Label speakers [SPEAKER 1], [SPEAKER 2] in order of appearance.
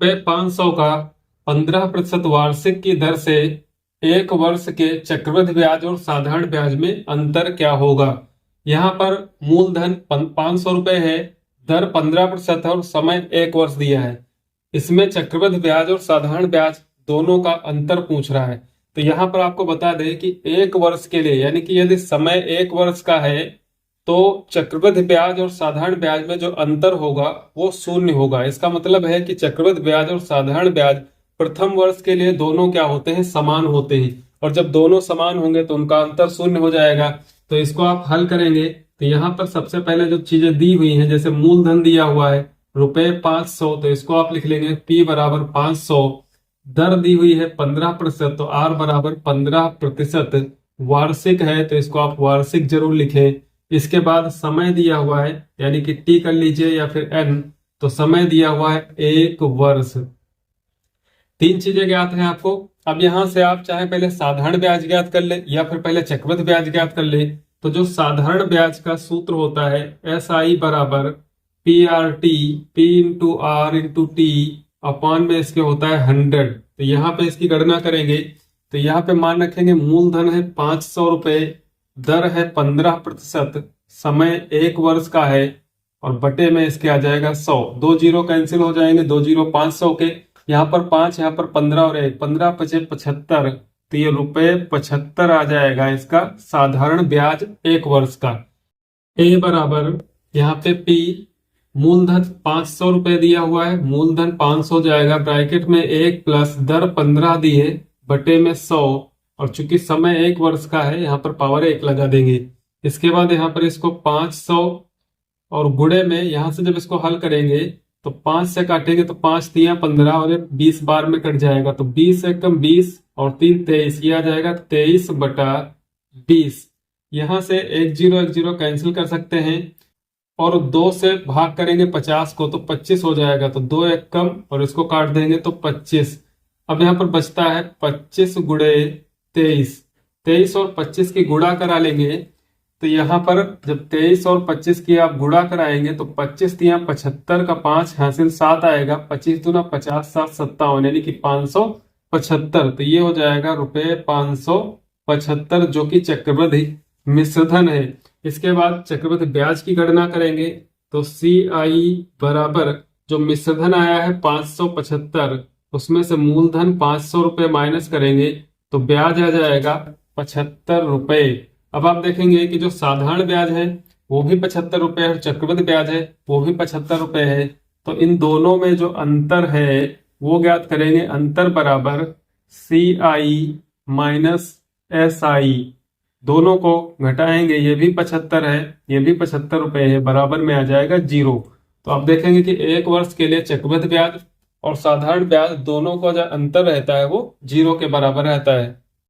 [SPEAKER 1] 500 का 15% वार्षिक की दर से एक वर्ष के चक्रवृद्धि ब्याज और साधारण ब्याज में अंतर क्या होगा। यहाँ पर मूलधन 500 रुपए है, दर 15% है और समय एक वर्ष दिया है। इसमें चक्रवृद्धि ब्याज और साधारण ब्याज दोनों का अंतर पूछ रहा है। तो यहाँ पर आपको बता दें कि एक वर्ष के लिए, यानी कि यदि समय एक वर्ष का है तो चक्रवृद्धि ब्याज और साधारण ब्याज में जो अंतर होगा वो शून्य होगा। इसका मतलब है कि चक्रवृद्धि ब्याज और साधारण ब्याज प्रथम वर्ष के लिए दोनों क्या होते हैं, समान होते हैं, और जब दोनों समान होंगे तो उनका अंतर शून्य हो जाएगा। तो इसको आप हल करेंगे तो यहाँ पर सबसे पहले जो चीजें दी हुई हैं, जैसे मूलधन दिया हुआ है रुपए 500, तो इसको आप लिख लेंगे P बराबर 500। दर दी हुई है 15%, तो R बराबर 15%। वार्षिक है तो इसको आप वार्षिक जरूर लिखें। इसके बाद समय दिया हुआ है, यानी कि T कर लीजिए या फिर N, तो समय दिया हुआ है एक वर्ष। तीन चीजें ज्ञात हैं आपको। अब यहां से आप चाहे पहले साधारण ब्याज ज्ञात कर ले या फिर पहले चक्रवृद्धि ब्याज ज्ञात कर ले। तो जो साधारण ब्याज का सूत्र होता है SI बराबर PRT, P into R into T upon में इसके होता है 100। तो यहाँ पे इसकी गणना करेंगे तो यहाँ पे मान रखेंगे मूलधन है 500 रुपए, दर है 15%, समय एक वर्ष का है और बटे में इसके आ जाएगा 100। दो जीरो कैंसिल हो जाएंगे, दो जीरो 500 के, यहाँ पर 5, यहाँ पर 15 और 1, 15 पचे 75, तो ये रुपए 75 आ जाएगा इसका साधारण ब्याज एक वर्ष का। ए बराबर यहाँ पे P, मूलधन 500 रुपए दिया हुआ है, मूलधन 500 जाएगा ब्रैकेट में 1 प्लस दर 15 दी है बटे में 100, और चूंकि समय एक वर्ष का है यहाँ पर पावर 1 लगा देंगे। इसके बाद यहाँ पर इसको 500 और गुणे में यहाँ से जब इसको हल करेंगे तो 5 से काटेंगे तो 5 तिया 15 और 20 बार में कट जाएगा, तो 20 से कम 20 और 3 23, ये आ जाएगा 23 बटा 20। यहाँ से 1 0 कैंसिल कर सकते हैं और 2 से भाग करेंगे 50 को तो 25 हो जाएगा, तो 2 1 कम और इसको काट देंगे तो 25। अब यहाँ पर बचता है 25 गुणे 23, 23 और 25 की गुणा करा लेंगे तो यहाँ पर जब 23 और 25 की आप गुणा कराएंगे तो 25 तिया 75 का 5 हासिल 7 आएगा, 25 दूना 50 7 57, यानी कि 575। तो ये हो जाएगा रुपए 575 जो कि चक्रवृद्धि मिश्रधन है। इसके बाद चक्रवृद्धि ब्याज की गणना करेंगे तो CI बराबर जो मिश्रधन आया है 575, उसमें से मूलधन 500 रुपए माइनस करेंगे तो ब्याज आ जाएगा 75 रुपए। अब आप देखेंगे कि जो साधारण ब्याज है वो भी 75 रुपए है और चक्रवृद्धि ब्याज है वो भी 75 रुपए है। तो इन दोनों में जो अंतर है वो ज्ञात करेंगे। अंतर बराबर CI माइनस SI, दोनों को घटाएंगे, ये भी 75 है ये भी 75 रुपए है, बराबर में आ जाएगा 0। तो आप देखेंगे कि एक वर्ष के लिए चक्रवृद्धि ब्याज और साधारण ब्याज दोनों का जो अंतर रहता है वो 0 के बराबर रहता है।